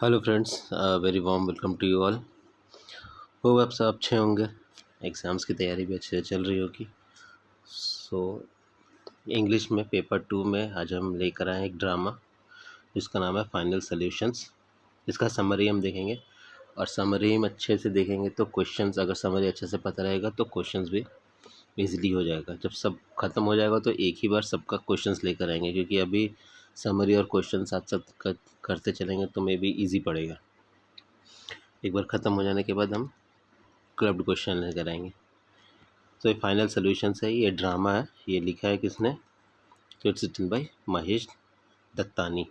Hello friends, very warm welcome to you all. Hope आप सब अच्छे होंगे। एग्ज़ाम्स की तैयारी भी अच्छे से चल रही होगी। सो इंग्लिश में पेपर 2 में आज हम लेकर आए एक ड्रामा जिसका नाम है फाइनल सॉल्यूशंस। इसका समरी हम देखेंगे और समरी में अच्छे से देखेंगे तो क्वेश्चंस, अगर समरी अच्छे से पता रहेगा तो क्वेश्चंस भी इजीली हो जाएगा। जब सब खत्म हो जाएगा तो एक ही बार सबका क्वेश्चंस लेकर आएंगे, क्योंकि अभी समरी और क्वेश्चन साथ साथ करते चलेंगे तो मे बी ईजी पड़ेगा। एक बार ख़त्म हो जाने के बाद हम क्लब्ड क्वेश्चन लेकर आएंगे। तो ये फाइनल सॉल्यूशंस है, ये ड्रामा है। ये लिखा है किसने? तो it's written by Mahesh Dattani.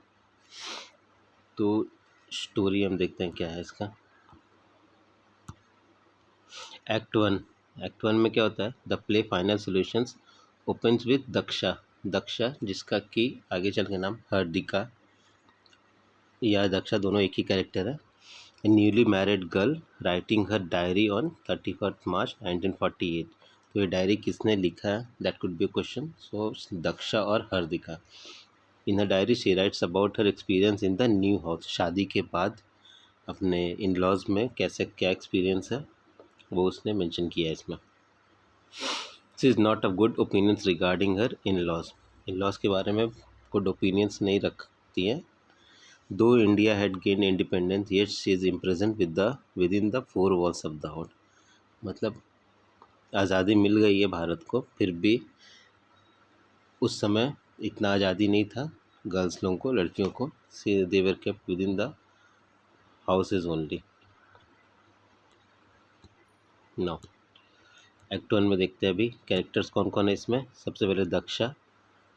तो स्टोरी हम देखते हैं क्या है इसका। एक्ट वन में क्या होता है? The play final solutions opens with Daksha. Daksha जिसका कि आगे चल के नाम हार्दिका या दक्षा दोनों एक ही कैरेक्टर है। A newly married girl writing her diary on 31st March 1948। तो ये डायरी किसने लिखा है? That could be a question. So Daksha और Hardika. In her diary she writes about her experience in the new house. शादी के बाद अपने इन लॉज में कैसे क्या एक्सपीरियंस है वो उसने मेंशन किया है इसमें। She is not of good opinions regarding her in laws के बारे में गुड ओपिनियंस नहीं रखती है। Though India had gain independence yet she is imprisoned within the four walls of the house. मतलब आज़ादी मिल गई है भारत को, फिर भी उस समय इतना आज़ादी नहीं था गर्ल्स लोगों को, लड़कियों को। See they were kept within the houses only. No act one में देखते हैं अभी कैरेक्टर्स कौन कौन है इसमें। सबसे पहले दक्षा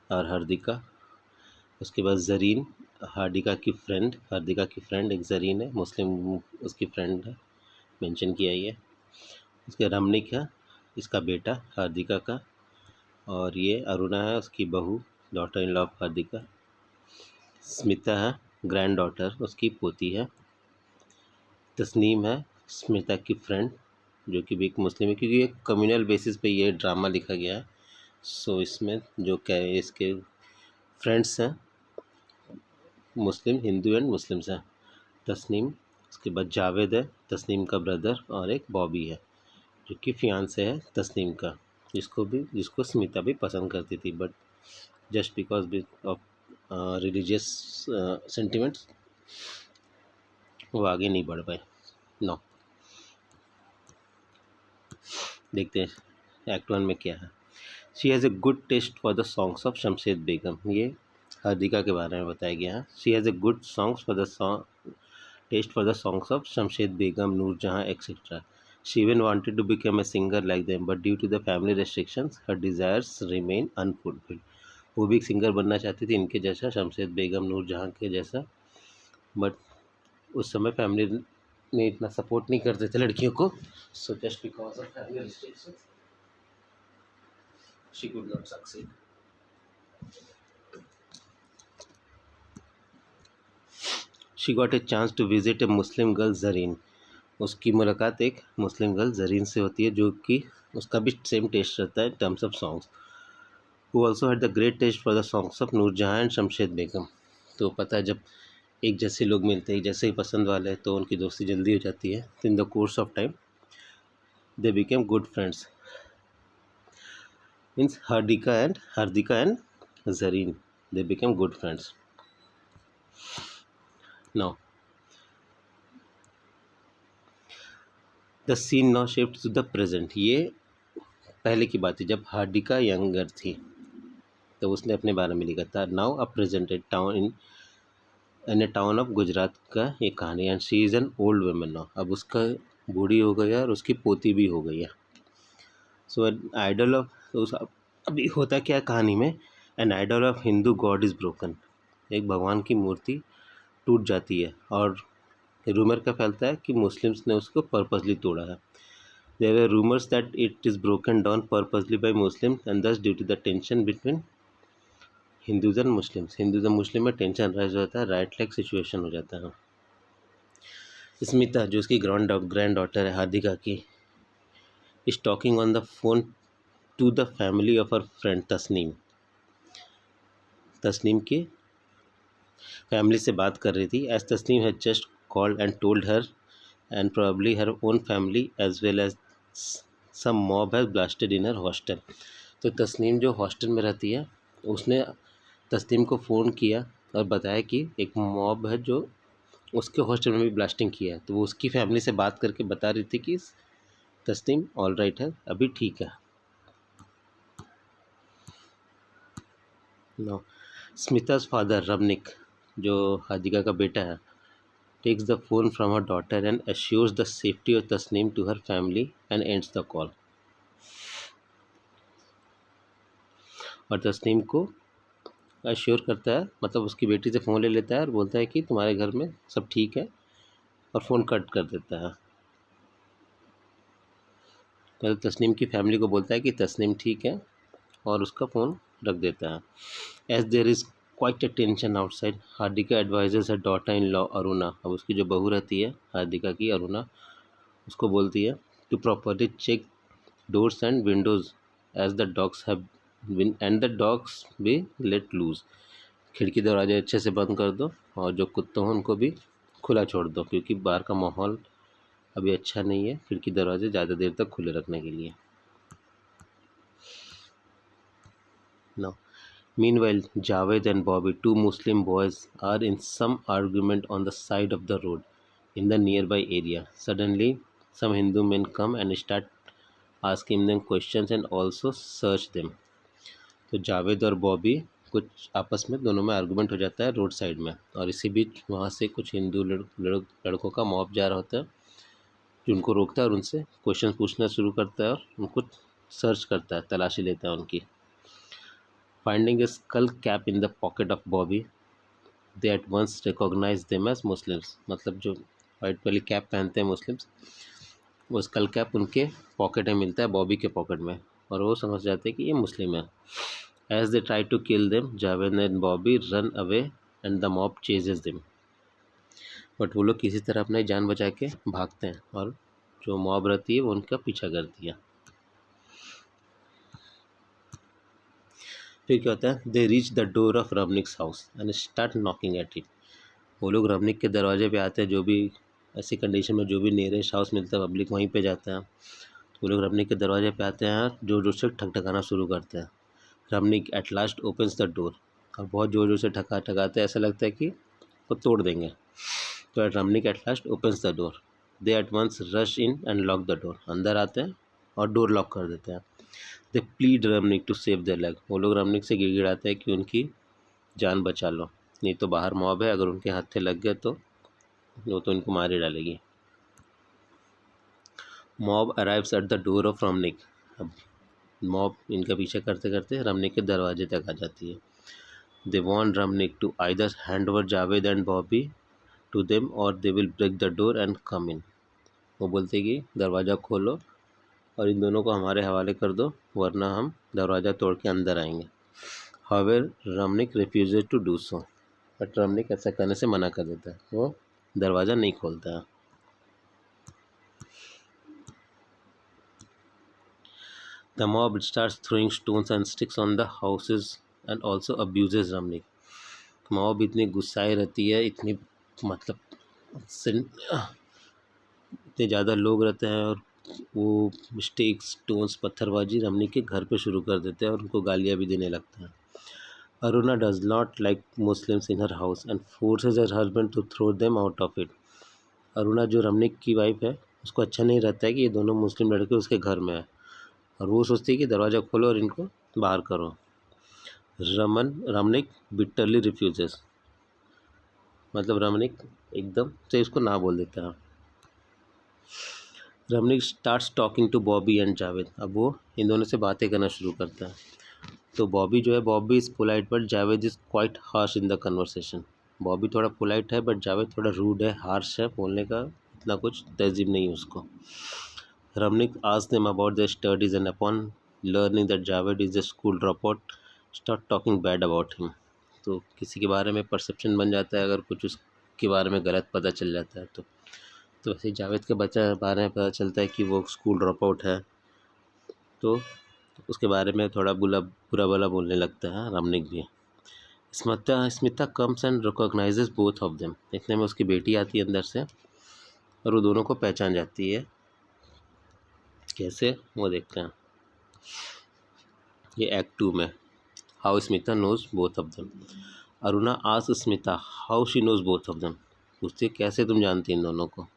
और हार्दिका, उसके बाद जरीन हार्दिका की फ्रेंड एक जरीन है, मुस्लिम उसकी फ्रेंड है, मेंशन किया ही है। उसके रमनिक है, इसका बेटा हार्दिका का, और ये अरुणा है उसकी बहू, daughter in law of Hardika. Smita है ग्रैंड डॉटर, उसकी पोती है। तस्नीम है स्मिता की फ्रेंड, जो कि भी एक मुस्लिम है, क्योंकि एक कम्युनल बेसिस पे ये ड्रामा लिखा गया है। सो इसमें जो क्या है इसके फ्रेंड्स हैं मुस्लिम, हिंदू एंड मुस्लिम्स हैं। तस्नीम, उसके बाद जावेद है तस्नीम का ब्रदर, और एक बॉबी है जो कि फियांसे है तस्नीम का, जिसको स्मिता भी पसंद करती थी, but just because of religious sentiments वो आगे नहीं बढ़ पाए। नो देखते हैं एक्ट वन में क्या है। She has a good taste for the songs of Shamshad Begum. ये हार्दिका के बारे में बताया गया है। She has a good songs for the taste for the songs of Shamshad Begum, Noorjahan etcetera. She even wanted to become a singer like them, but due to the family restrictions, her desires remain unfulfilled। वो भी एक singer बनना चाहती थी इनके जैसा, शमशेद बेगम नूरजहाँ के जैसा, बट उस समय फैमिली ने इतना सपोर्ट नहीं करते थे लड़कियों को। So just because of family restrictions she could not succeed. She got a chance to visit a Muslim girl Zareen. उसकी मुलाकात एक मुस्लिम गर्ल जरीन से होती है, जो कि उसका भी सेम टेस्ट रहता है in terms of songs. Who also had the great taste for the songs of Noorjahan and Shamshad Begum. तो पता है जब एक जैसे लोग मिलते हैं, जैसे ही पसंद वाले हैं, तो उनकी दोस्ती जल्दी हो जाती है। In the course of time they became good friends. Means Hardika and Zareen they became good friends. Now the scene now shift to the present. ये पहले की बात है जब हार्दिका यंगर थी, तो उसने अपने बारे में लिखा था। Now a presented town in A town of Gujarat का ये कहानी। And she is an old women now. अब उसका बूढ़ी हो गई है और उसकी पोती भी हो गई है। सो एन आइडल ऑफ उस अभी होता क्या है कहानी में, an idol of Hindu god is broken. एक भगवान की मूर्ति टूट जाती है और रूमर का फैलता है कि मुस्लिम्स ने उसको पर्पसली तोड़ा है। There are rumours that it is broken down purposely by Muslims and thus due to the tension between Hindus and Muslims. Hindus and Muslim में टेंशन राइज होता है, राइट लाइक सिचुएशन हो जाता है। स्मिता जो उसकी ग्रैंड डॉटर है हार्दिका की, is talking on the phone to the family of her friend Tasneem. Tasneem की फैमिली से बात कर रही थी। As Tasneem has just called and told her and probably her own family as well as some mob has blasted in her hostel. तो तस्नीम जो hostel में रहती है उसने तस्नीम को फ़ोन किया और बताया कि एक मॉब है जो उसके हॉस्टल में भी ब्लास्टिंग किया है। तो वो उसकी फैमिली से बात करके बता रही थी कि तस्नीम ऑल राइट है, अभी ठीक है। नो स्मिता's फादर रमनिक, जो हादिका का बेटा है, takes the phone from her daughter and assures the safety of Tasneem to her family and ends the call. और तस्नीम को अश्योर करता है, मतलब उसकी बेटी से फ़ोन ले लेता है और बोलता है कि तुम्हारे घर में सब ठीक है, और फ़ोन कट कर देता है। मतलब तस्नीम की फैमिली को बोलता है कि तस्नीम ठीक है और उसका फ़ोन रख देता है। As there is quite a tension outside, Hardika advises her daughter in law Aruna, अब उसकी जो बहू रहती है हार्दिका की, अरुणा, उसको बोलती है to properly check doors and windows as the dogs have been and the dogs be let loose, खिड़की दरवाजे अच्छे से बंद कर दो और जो कुत्ते हैं उनको भी खुला छोड़ दो, क्योंकि बाहर का माहौल अभी अच्छा नहीं है खिड़की दरवाजे ज़्यादा देर तक खुले रखने के लिए। Now, meanwhile, Javed and Bobby, two Muslim boys, are in some argument on the side of the road in the nearby area. Suddenly, some Hindu men come and start asking them questions and also search them. तो जावेद और बॉबी कुछ आपस में दोनों में argument हो जाता है रोड साइड में, और इसी बीच वहाँ से कुछ हिंदू लड़कों का मॉब जा रहा होता है जो उनको रोकता है और उनसे क्वेश्चन पूछना शुरू करता है और उनको सर्च करता है, तलाशी लेता है उनकी। Finding a skull cap in the pocket of Bobby, they at once recognise them as Muslims, मतलब जो वाइट वाली कैप पहनते हैं मुस्लिम्स, वो स्कल कैप उनके पॉकेट में मिलता है, बॉबी के पॉकेट में, और वो समझ जाते हैं कि ये मुस्लिम है। As they try to kill them, Javed and Bobby run away and the mob chases them, but वो लोग किसी तरह अपनी जान बचा के भागते हैं और जो मॉब रहती है वो उनका पीछा करती है। फिर क्या होता है, they reach the door of Ramnik's house and start knocking at it, वो लोग रमनिक के दरवाजे पे आते हैं, जो भी ऐसी कंडीशन में जो भी नियरेस्ट हाउस मिलता है पब्लिक वहीं पे जाता है, तो वो लोग रमनिक के दरवाजे पे आते हैं, जोर जोर से ठकठकाना शुरू करते हैं। Ramnik at last opens the door, और बहुत ज़ोर ज़ोर से ठकाते ऐसा लगता है कि वो तोड़ देंगे। तो Ramnik at last opens the door, they at once rush in and lock the door, अंदर आते हैं और डोर लॉक कर देते हैं। They plead Ramnik to save their life, वो लोग रमनिक से गिड़गिड़ाते हैं कि उनकी जान बचा लो, नहीं तो बाहर मॉब है, अगर उनके हाथे लग गए तो वो तो इनको मार ही डालेगी। Mob arrives at the door of Ramnik, अब मॉब इनका पीछा करते करते रमनिक के दरवाजे तक आ जाती है। They want Ramnik to either hand over Javed and Bobby to them or they will break the door and come in, वो बोलते कि दरवाज़ा खोलो और इन दोनों को हमारे हवाले कर दो, वरना हम दरवाज़ा तोड़ के अंदर आएंगे। However Ramnik refuses to do so, but Ramnik ऐसा करने से मना कर देता है, वो दरवाज़ा नहीं खोलता है। The mob starts throwing stones and sticks on the houses and also abuses Ramnik. Mob इतनी गुस्साए रहती है, इतनी मतलब इतने ज़्यादा लोग रहते हैं और वो स्टिक्स स्टोन्स पत्थरबाजी रमनिक के घर पे शुरू कर देते हैं और उनको गालियाँ भी देने लगते हैं। Aruna does not like Muslims in her house and forces her husband to throw them out of it. Aruna जो रमनिक की वाइफ है उसको अच्छा नहीं रहता है कि ये दोनों मुस्लिम लड़के उसके घर में है, और वो सोचती है कि दरवाज़ा खोलो और इनको बाहर करो। रमनिक बिटरली रिफ्यूजेस, मतलब रमनिक एकदम से इसको ना बोल देता है। Ramnik starts talking to Bobby and Javed, अब वो इन दोनों से बातें करना शुरू करता है। तो बॉबी जो है, Bobby is polite but Javed is quite harsh in the conversation. Bobby थोड़ा पोलाइट है बट जावेद थोड़ा रूड है, हार्श है, बोलने का इतना कुछ तहजीब नहीं है उसको। Ramnik asked them about their studies and upon learning that Javed is a school dropout, start talking bad about him. तो किसी के बारे में परसेप्शन बन जाता है, अगर कुछ उसके बारे में गलत पता चल जाता है तो वैसे जावेद के बच्चे बारे में पता चलता है कि वो स्कूल ड्रॉप आउट है, तो उसके बारे में थोड़ा बुरा भला बोलने लगता है रमनिक भी। Smita comes and recognises both of them. इतने में उसकी बेटी आती है अंदर से और वो दोनों को पहचान जाती है। कैसे, वो देखते हैं ये एक्ट 2 में। How Smita knows both of them. Aruna asks Smita how she knows both of them. पूछती है कैसे तुम जानती इन दोनों को।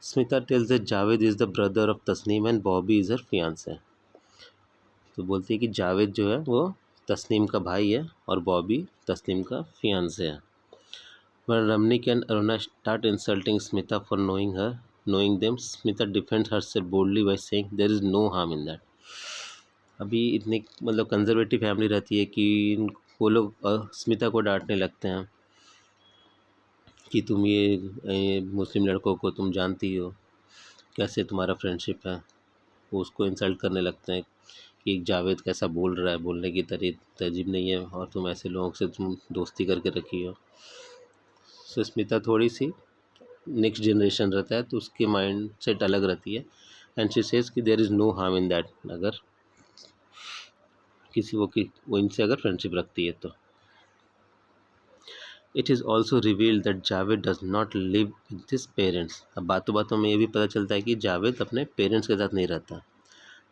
Smita tells that Javed is the brother of Tasneem and Bobby is her fiance. तो बोलती है कि जावेद जो है वो तस्नीम का भाई है और बॉबी तस्नीम का फियांसे है। When Ramnik and Aruna start insulting Smita for knowing them, Smita defends herself boldly by saying there is no harm in that. अभी इतनी मतलब कंजर्वेटिव फैमिली रहती है कि वो लोग स्मिता को डांटने लगते हैं कि तुम ये मुस्लिम लड़कों को तुम जानती हो, कैसे तुम्हारा फ्रेंडशिप है। वो उसको इंसल्ट करने लगते हैं कि जावेद कैसा बोल रहा है, बोलने की तहजीब नहीं है और तुम ऐसे लोगों से तुम दोस्ती करके रखी हो। सो स्मिता थोड़ी सी नेक्स्ट जनरेशन रहता है तो उसकी माइंड सेट अलग रहती है एंड शी सेज कि there is no harm in that. अगर किसी वो इनसे अगर फ्रेंडशिप रखती है तो। It is also revealed that Javed does not live with his parents. अब बातों बातों में ये भी पता चलता है कि जावेद अपने पेरेंट्स के साथ नहीं रहता।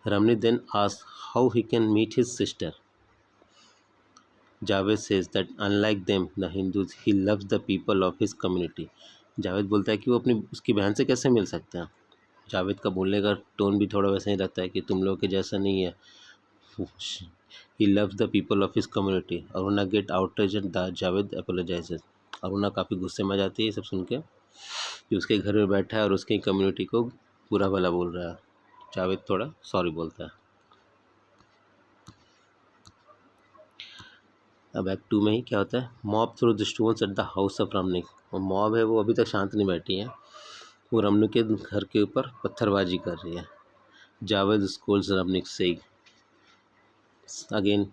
Ramnik then asks how he can meet his sister. Javed says that unlike them the Hindus he loves the people of his community. Javed बोलता है कि वो अपनी उसकी बहन से कैसे मिल सकता है। जावेद का बोलने का टोन भी थोड़ा वैसा ही रहता है कि तुम लोग के जैसा नहीं है। He loves the people of his community. Aruna get outrage and Javed apologises. अरुणा काफ़ी गुस्से में जाती है सब सुन के कि उसके घर में बैठा है और उसकी कम्युनिटी को बुरा भला बोल रहा है। जावेद थोड़ा सॉरी बोलता है। अब एक्ट 2 में ही क्या होता है, mob through the stones at the house of Ramnik. और मॉब है वो अभी तक शांत नहीं बैठी है, वो रमनिक के घर के ऊपर पत्थरबाजी कर रही है। जावेद स्कूल्स रमनिक से अगेन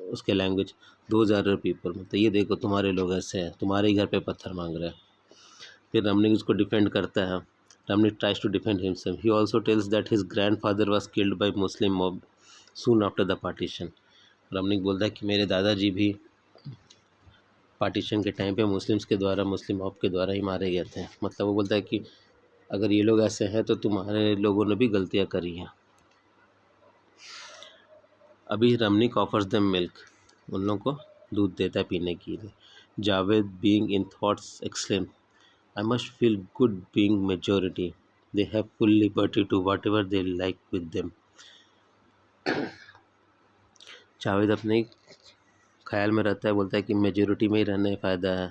उसके लैंग्वेज 2000 पीपल, मतलब ये देखो तुम्हारे लोग ऐसे हैं, तुम्हारे ही घर पे पत्थर मांग रहे हैं। फिर रमनिक उसको डिफेंड करता है। Ramnik tries to defend himself. He also tells that his grandfather was killed by Muslim mob soon after the partition. Ramnik बोलता है कि मेरे दादाजी भी पार्टीशन के टाइम पे मुस्लिम्स के द्वारा, मुस्लिम मॉब के द्वारा ही मारे गए थे। मतलब वो बोलता है कि अगर ये लोग ऐसे हैं तो तुम्हारे लोगों ने भी गलतियाँ करी हैं। अभी रमनिक ऑफर्स देम मिल्क, उन लोगों को दूध देता है पीने के लिए। Javed being in thoughts exclaim I must feel good being majority, they have full liberty to whatever they like with them. Javed अपने ख्याल में रहता है, बोलता है कि मेजॉरिटी में ही रहने फ़ायदा है।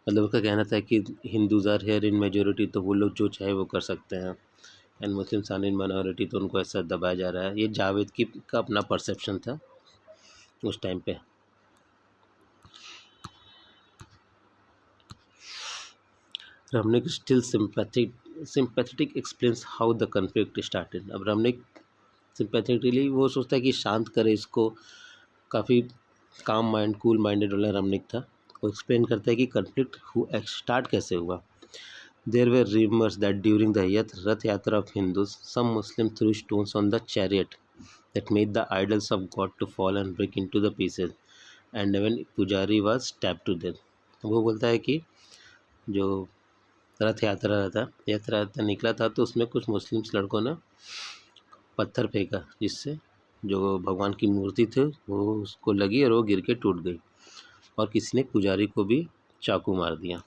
मतलब उसका कहना था कि Hindus are here in majority, तो वो लोग जो चाहे वो कर सकते हैं, and Muslims are in minority, तो उनको ऐसा दबाया जा रहा है। ये जावेद की का अपना परसेप्शन था उस टाइम पे। Ramnik still sympathetic explains how the conflict started. अब रमनिक सिंपैथेटिकली वो सोचता है कि शांत करे इसको, काफ़ी काम माइंड कूल माइंडेड वाला रमनिक था। वो एक्सप्लेन करता है कि कन्फ्लिक्ट स्टार्ट कैसे हुआ। There were rumors that during the Rath Yatra of Hindus, some Muslims threw stones on the chariot that made the idols of God to fall and break into the pieces, and even Pujari was stabbed to death. वो बोलता है कि जो रथ यात्रा निकला था तो उसमें कुछ मुस्लिम्स लड़कों ने पत्थर फेंका, जिससे जो भगवान की मूर्ति थी वो उसको लगी और वो गिर के टूट गई, और किसी ने पुजारी को भी चाकू मार दिया।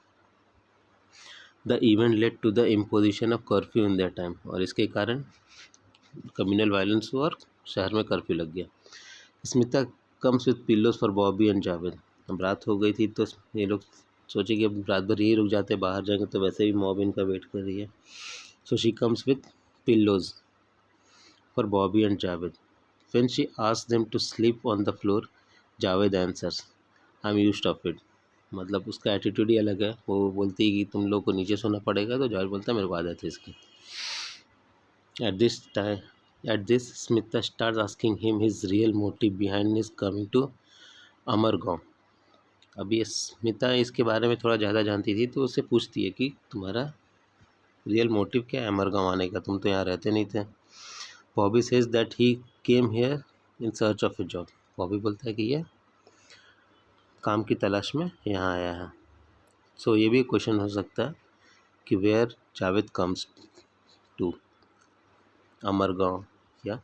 The event led to the imposition of curfew in that time, और इसके कारण कम्युनल वायलेंस हुआ और शहर में कर्फ्यू लग गया। Smita comes with pillows for Bobby and Javed. अब रात हो गई थी तो ये लोग सोचे कि अब रात भर यही रुक जाते, बाहर जाएंगे तो वैसे भी मॉब इनका वेट कर रही है। So she comes with pillows for Bobby and Javed. When she asks them to sleep on the floor, Javed answers I am used of it. मतलब उसका एटीट्यूड ही अलग है। वो बोलती है कि तुम लोग को नीचे सोना पड़ेगा, तो जावेद बोलता है मेरे को आदत है इसकी। At this Smita start asking him his real motive behind his coming to Amargaon. अब ये स्मिता इसके बारे में थोड़ा ज़्यादा जानती थी, तो उससे पूछती है कि तुम्हारा रियल मोटिव क्या है अमरगांव आने का, तुम तो यहाँ रहते नहीं थे। Bobby says that he came here in search of A job. Bobby बोलता है कि ये काम की तलाश में यहाँ आया है। सो ये भी क्वेश्चन हो सकता है कि वेयर जावेद कम्स टू, अमरगांव या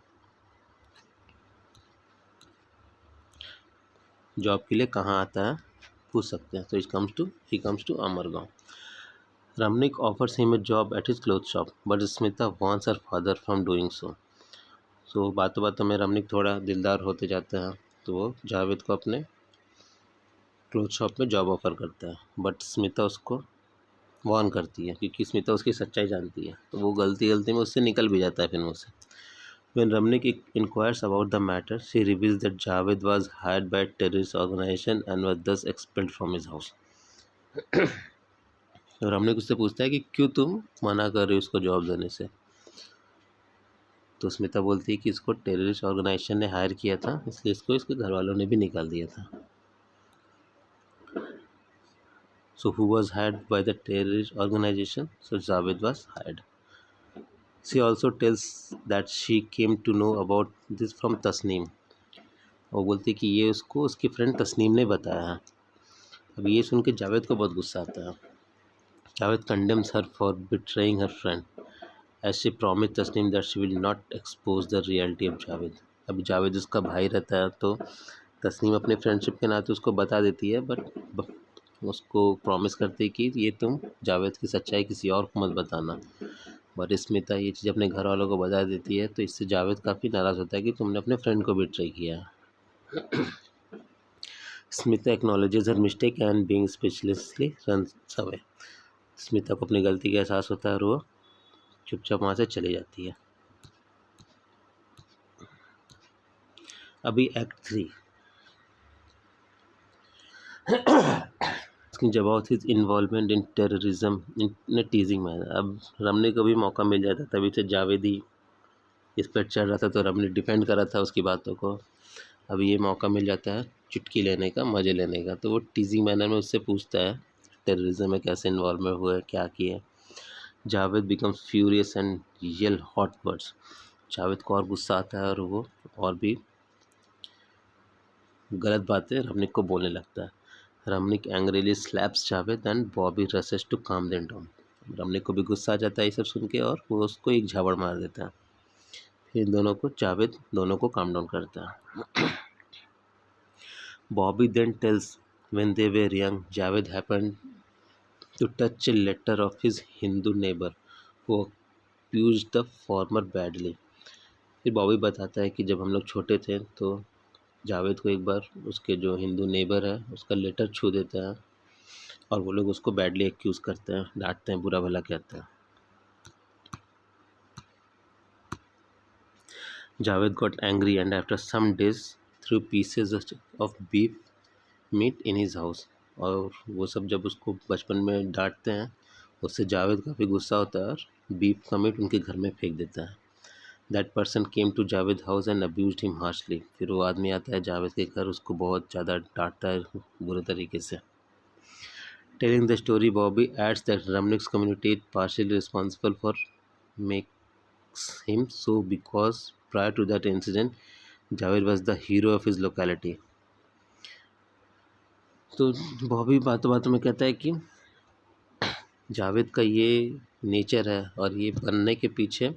जॉब के लिए कहाँ आता है पूछ सकते हैं। तो he comes to Amargaon. Ramnik offers him a job at his cloth shop but Smita wants her father from doing so. So बातों बातों में रमनिक थोड़ा दिलदार होते जाता है, तो वो जावेद को अपने क्लोथ शॉप में जॉब ऑफ़र करता है, बट स्मिता उसको वार्न करती है क्योंकि स्मिता उसकी सच्चाई जानती है, तो वो गलती में उससे निकल भी जाता है फिर मुझसे। When Ramnik inquires about the matter, she reveals that Javed was hired by a terrorist organization and was thus expelled from his house. तो रमनिक उससे पूछता है कि क्यों तुम मना कर रहे हो उसको जॉब देने से। तो स्मिता बोलती है कि इसको टेररिस्ट ऑर्गेनाइजेशन ने हायर किया था, इसलिए इसको इसके घर वालों ने भी निकाल दिया था। So who was hired by the terrorist organization? So Javed was hired. She also tells that she came to know about this from Tasneem. वो बोलती है कि ये उसको उसकी फ्रेंड तस्नीम ने बताया है। अब ये सुन के जावेद को बहुत गुस्सा आता है। Javed condemns her for betraying her friend as she promise Tasneem that she will not expose the reality of Javed. अभी जावेद उसका भाई रहता है, तो तस्नीम अपने फ्रेंडशिप के नाते उसको बता देती है, बट उसको प्रॉमिस करती है कि ये तुम जावेद की सच्चाई किसी और को मत बताना। बट स्मिता ये चीज़ अपने घर वालों को बता देती है, तो इससे जावेद काफ़ी नाराज़ होता है कि तुमने अपने फ्रेंड को बिट्रे किया है। Smita acknowledges her mistake and being speechlessly runs away. Smita को अपनी गलती का एहसास होता है और वो चुपचाप वहाँ से चली जाती है। अभी act 3 about his involvement in terrorism in टीजिंग manner. अब रमने को भी मौका मिल जाता, तभी से जावेद ही इस पर चढ़ रहा था, तो रमने डिफेंड कर रहा था उसकी बातों को। अब ये मौका मिल जाता है चुटकी लेने का, मज़े लेने का, तो वो टीजिंग मैनर में उससे पूछता है टेररिज्म में कैसे इन्वॉल्वमेंट हुआ है, क्या किया। Javed becomes furious and yell hot words. Javed को और गुस्सा आता है और वो और भी गलत बातें रमनिक को बोलने लगता है। Ramnik angrily slaps Javed and Bobby rushes to calm them down. Ramnik को भी गुस्सा आ जाता है ये सब सुन के, और वो उसको एक झापड़ मार देता है। फिर जावेद दोनों को काम डाउन करता है। Bobby then tells when they were young, Javed happened to touch a letter of his Hindu neighbor who abused the former badly. फिर बॉबी बताता है कि जब हम लोग छोटे थे तो जावेद को एक बार उसके जो हिंदू नेबर है उसका लेटर छू देता है, और वो लोग उसको बैडली एक्यूज़ करते हैं, डांटते हैं, बुरा भला कहते हैं। Javed got angry and after some days threw pieces of beef meat in his house. और वो सब जब उसको बचपन में डांटते हैं, उससे जावेद काफ़ी गुस्सा होता है और बीफ का मीट उनके घर में फेंक देता है। That person came to Javed house and abused him harshly. फिर वो आदमी आता है जावेद के घर, उसको बहुत ज़्यादा डांटता है बुरे तरीके से। Telling the story, Bobby adds that Ramnik's community is partially responsible for makes him so because prior to that incident Javed was the hero of his locality. तो बॉबी बातों बातों में कहता है कि जावेद का ये नेचर है, और ये बनने के पीछे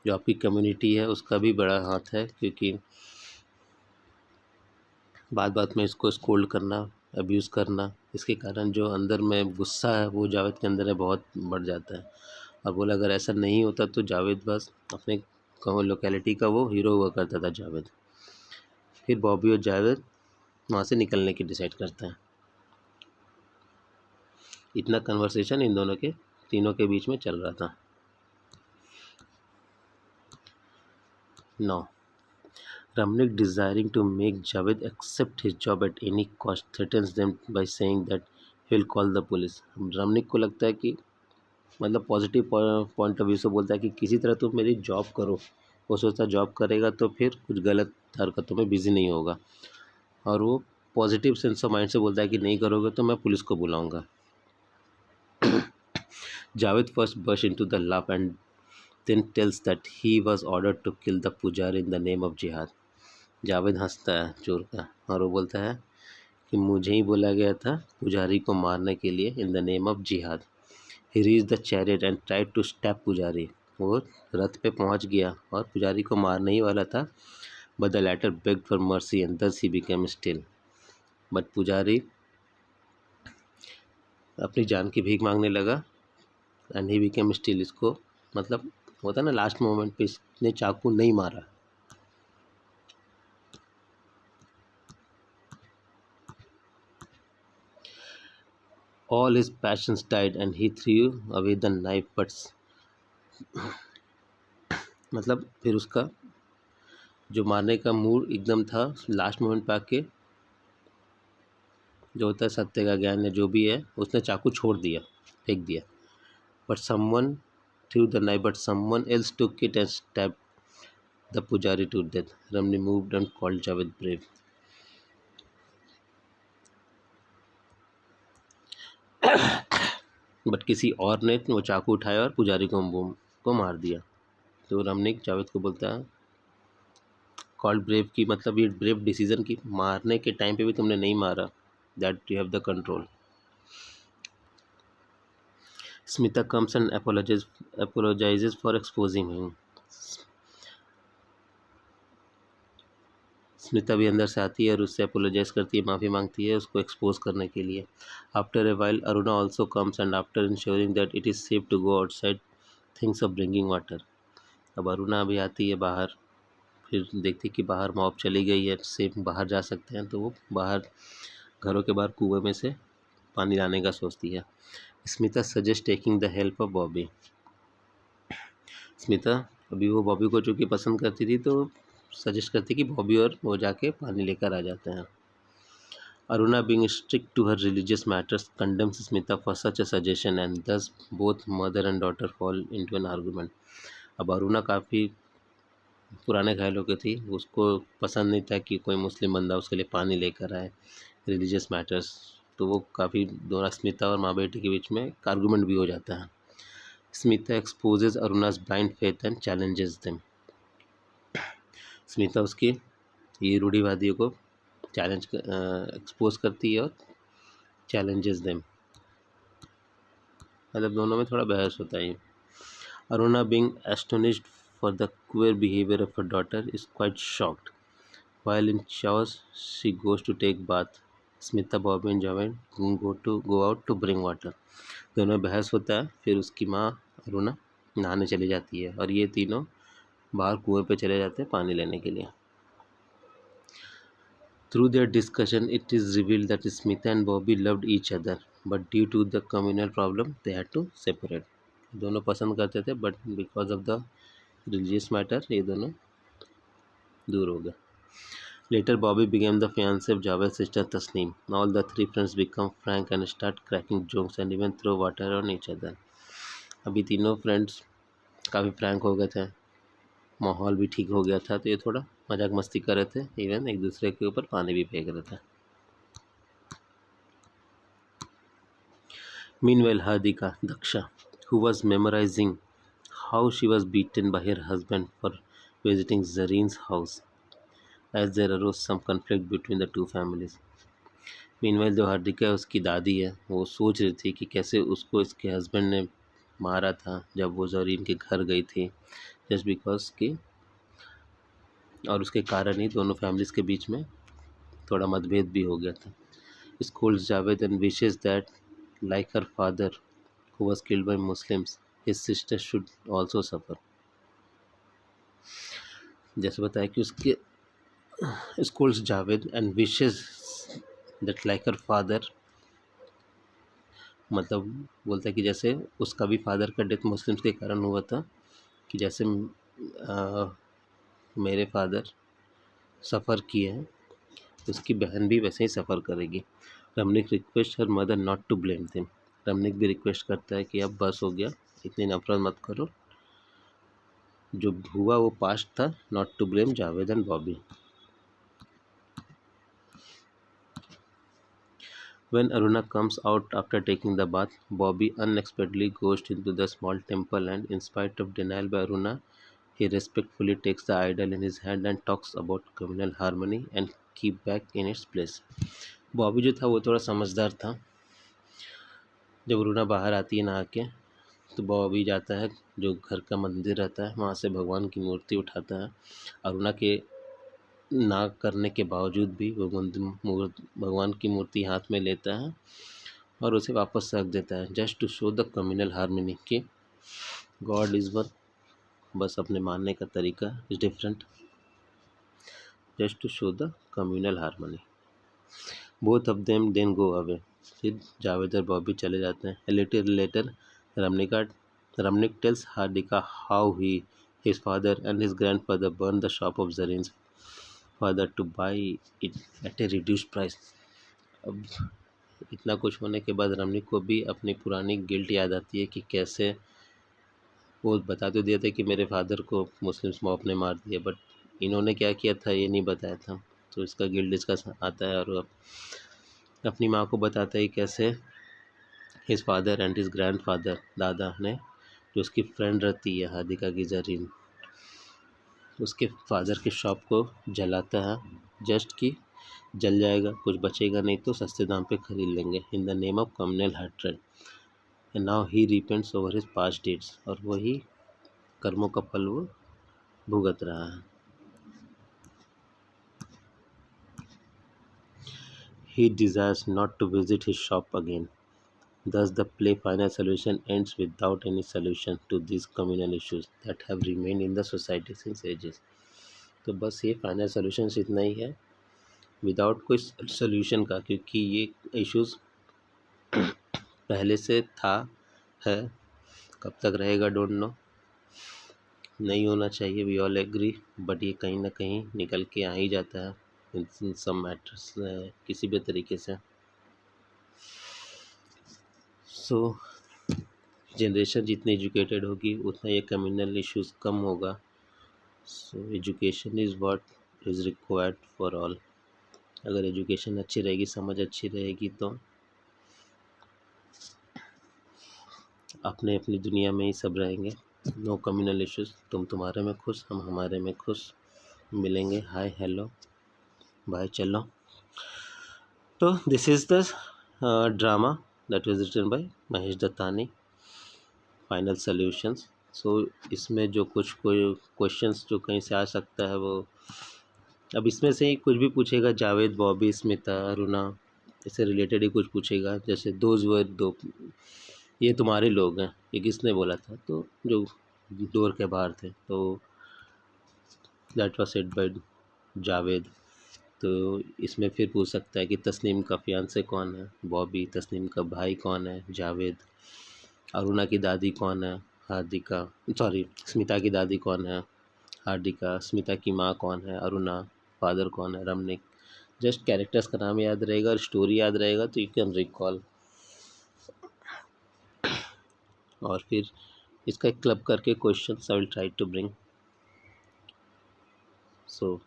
जो आपकी कम्युनिटी है उसका भी बड़ा हाथ है, क्योंकि बात बात में इसको स्कोल्ड करना, अब्यूज़ करना, इसके कारण जो अंदर में गुस्सा है वो जावेद के अंदर है बहुत बढ़ जाता है। और बोला अगर ऐसा नहीं होता तो जावेद बस अपने लोकेलिटी का वो हीरो हुआ करता था जावेद। फिर बॉबी और जावेद वहाँ से निकलने की डिसाइड करते हैं। इतना कन्वर्सेशन इन तीनों के बीच में चल रहा था। 9. Ramnik, desiring to make Javed accept his job at any cost, threatens them by saying that he will call the police. Ramnik को लगता है कि मतलब पॉजिटिव पॉइंट ऑफ व्यू से बोलता है कि किसी तरह तुम मेरी जॉब करो। वो सोचता है जॉब करेगा तो फिर कुछ गलत हरकतों में बिजी नहीं होगा, और वो पॉजिटिव सेंस ऑफ माइंड से बोलता है कि नहीं करोगे तो मैं पुलिस को बुलाऊंगा। Javed first burst into the laugh and then tells that he was ordered to kill the pujari in the name of jihad. Javed हंसता है चोर का, और वो बोलता है कि मुझे ही बोला गया था पुजारी को मारने के लिए इन the name of jihad. He reach the chariot and tried to stab pujari. वो रथ पे पहुंच गया और पुजारी को मारने ही वाला था, but the latter bagged for mercy and दस ही बिकेम स्टिल। बट पुजारी अपनी जान की भीख मांगने लगा एंड ही बिकेम स्टिल। इसको मतलब होता ना लास्ट मोमेंट पे इसने चाकू नहीं मारा। All his passions died and he threw away the knife, but मतलब फिर उसका जो मारने का मूड एकदम था, लास्ट मोमेंट पे आके जो होता है सत्य का ज्ञान या जो भी है, उसने चाकू छोड़ दिया, फेंक दिया। But someone through the knife, but someone else took it and stab the pujari to death. Ramnik moved and called Javed brave. But किसी और ने वो चाकू उठाया और पुजारी को मार दिया। तो रमनिक जावेद को बोलता है कॉल्ड ब्रेव की मतलब ये ब्रेव डिसीजन की, मारने के टाइम पे भी तुमने नहीं मारा, that you have the control. Smita comes and apologizes for exposing him. Smita भी अंदर से आती है और उससे अपोलोजाइज करती है, माफ़ी मांगती है उसको एक्सपोज करने के लिए। After a while Aruna also comes and after ensuring that it is safe to go outside things of bringing water. अब अरुणा भी आती है बाहर, फिर देखती कि बाहर मॉब चली गई है, सेफ बाहर जा सकते हैं, तो वो बाहर घरों के बाहर कुएं में से पानी लाने का सोचती है। Smita suggest taking the help of Bobby. Smita अभी वो बॉबी को चूँकि पसंद करती थी तो सजेस्ट करती कि बॉबी और वो जाके पानी लेकर आ जाते हैं। Aruna being strict to her religious matters condemns Smita for such a suggestion and thus both mother and daughter fall into an argument। अब अरुणा काफ़ी पुराने ख्यालों की थी, उसको पसंद नहीं था कि कोई मुस्लिम बंदा उसके लिए पानी लेकर आए रिलीजियस मैटर्स, तो वो काफ़ी दोनों स्मिता और माँ बेटी के बीच में एक आर्गूमेंट भी हो जाता है। Smita exposes Aruna's blind faith and challenges them. Smita उसकी ये रूढ़िवादियों को चैलेंज एक्सपोज करती है और चैलेंजेस देम, मतलब दोनों में थोड़ा बहस होता है। Aruna being astonished for the queer behaviour of her daughter is quite shocked. While in showers, she goes to take bath. Smita, Bobby and Javed go out to bring water। दोनों में बहस होता है, फिर उसकी माँ अरुणा नहाने चली जाती है और ये तीनों बाहर कुएं पे चले जाते हैं पानी लेने के लिए। Through their discussion, it is revealed that Smita and Bobby loved each other, but due to the communal problem, they had to separate। दोनों पसंद करते थे, but because of the religious matter, ये दोनों दूर हो गए। Later, Bobby became the fiancé of Javed's sister Tasneem। All the three friends become frank and start cracking jokes and even throw water on each other। अभी तीनों friends काफ़ी Frank हो गए थे, माहौल भी ठीक हो गया था, तो ये थोड़ा मजाक मस्ती कर रहे थे, इवन एक दूसरे के ऊपर पानी भी फेंक रहे थे। Meanwhile, Hardika, Daksha, who was memorizing how she was beaten by her husband for visiting Zareen's house, as there arose some conflict between the two families। Meanwhile जो हार्दिका है उसकी दादी है, वो सोच रही थी कि कैसे उसको इसके हस्बैंड ने मारा था जब वो जरीन के घर गई थी, जस्ट बिकॉज की, और उसके कारण ही दोनों फैमिलीज़ के बीच में थोड़ा मतभेद भी हो गया था। Scolds Javed and wishes that, like her father, who was killed by Muslims, his sister should also suffer। जैसे बताया कि उसके scolds Javed and wishes that, like her father, मतलब बोलता है कि जैसे उसका भी फादर का डेथ मुस्लिम्स के कारण हुआ था, कि जैसे मेरे फादर सफ़र किए हैं, उसकी बहन भी वैसे ही सफ़र करेगी। Ramnik request her mother not to blame them. Ramnik भी रिक्वेस्ट करता है कि अब बस हो गया, इतनी नफरत मत करो, जो हुआ वो पास्ट था, not to blame Javed and Bobby. When Aruna comes out after taking the bath, Bobby unexpectedly goes into the small temple and, in spite of denial by Aruna, he respectfully takes the idol in his hand and talks about communal harmony and keep back in its place। Bobby जो था वो थोड़ा समझदार था। जब रूना बाहर आती है नहा के, तो बॉबी जाता है जो घर का मंदिर रहता है, वहाँ से भगवान की मूर्ति उठाता है। अरुणा के ना करने के बावजूद भी वो भगवान की मूर्ति हाथ में लेता है और उसे वापस रख देता है, just to show the communal harmony कि गॉड इज़ वन। बस अपने मानने का तरीका is different, just to show the communal harmony. Both of them then go away. फिर जावेद और बॉबी चले जाते हैं। A little later, Ramnik tells Hardika how his father and his grandfather burned the shop of Zarin's father to buy it at a reduced price. अब इतना कुछ होने के बाद रमनिक को भी अपनी पुरानी गिल्ट याद आती है कि कैसे वो बता तो दिया था कि मेरे फादर को मुस्लिम्स मॉब ने मार दिया, बट इन्होंने क्या किया था ये नहीं बताया था। तो इसका गिल्ट इसका आता है और अपनी माँ को बताता है कैसे his father and his grandfather, दादा ने, जो उसकी फ्रेंड रहती है हार्दिका की जरीन, उसके फादर के शॉप को जलाता है, जस्ट कि जल जाएगा, कुछ बचेगा नहीं तो सस्ते दाम पे खरीद लेंगे, in the name of communal hatred. And now he repents over his past deeds, और वही कर्मों का फल वो भुगत रहा है। He desires not to visit his shop again. Thus, the play final solution ends without any solution to these communal issues that have remained in the society since ages. तो बस ये फाइनल सोल्यूशन इतना ही है, without कोई solution का, क्योंकि ये issues पहले से था, है, कब तक रहेगा डोंट नो, नहीं होना चाहिए, वी ऑल एग्री, बट ये कहीं ना कहीं निकल के आ ही जाता है इन सम मैटर्स किसी भी तरीके से। सो जनरेशन जितनी एजुकेटेड होगी उतना ये कम्युनल इश्यूज़ कम होगा। So education is what is required for all. अगर एजुकेशन अच्छी रहेगी, समझ अच्छी रहेगी, तो अपने अपनी दुनिया में ही सब रहेंगे, नो कम्युनल इश्यूज़। तुम तुम्हारे में खुश, हम हमारे में खुश, मिलेंगे, हाय हेलो बाय चलो। तो this is the drama that was written by Mahesh Dattani, final solutions. So इसमें जो कुछ कोई क्वेश्चंस जो कहीं से आ सकता है, वो अब इसमें से ही कुछ भी पूछेगा, जावेद, बॉबी, स्मिता, अरुणा, इससे रिलेटेड ही कुछ पूछेगा, जैसे दोज वर दो, ये तुम्हारे लोग हैं, ये किसने बोला था, तो जो डोर के बाहर थे, तो that was said bye Javed. तो इसमें फिर पूछ सकता है कि तस्नीम का फियांसे कौन है, बॉबी, तस्नीम का भाई कौन है, जावेद, अरुणा की दादी कौन है, हार्दिका, सॉरी स्मिता की दादी कौन है, हार्दिका, स्मिता की माँ कौन है, अरुणा, फादर कौन है, रमनिक। जस्ट कैरेक्टर्स का नाम याद रहेगा और स्टोरी याद रहेगा तो यू कैन रिकॉल। और फिर इसका एक क्लब करके questions I will try to bring. So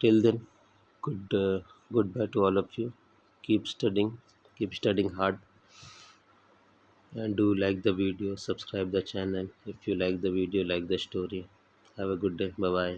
till then, goodbye to all of you. Keep studying hard, and do like the video, subscribe the channel if you like the video, like the story. Have a good day. Bye bye.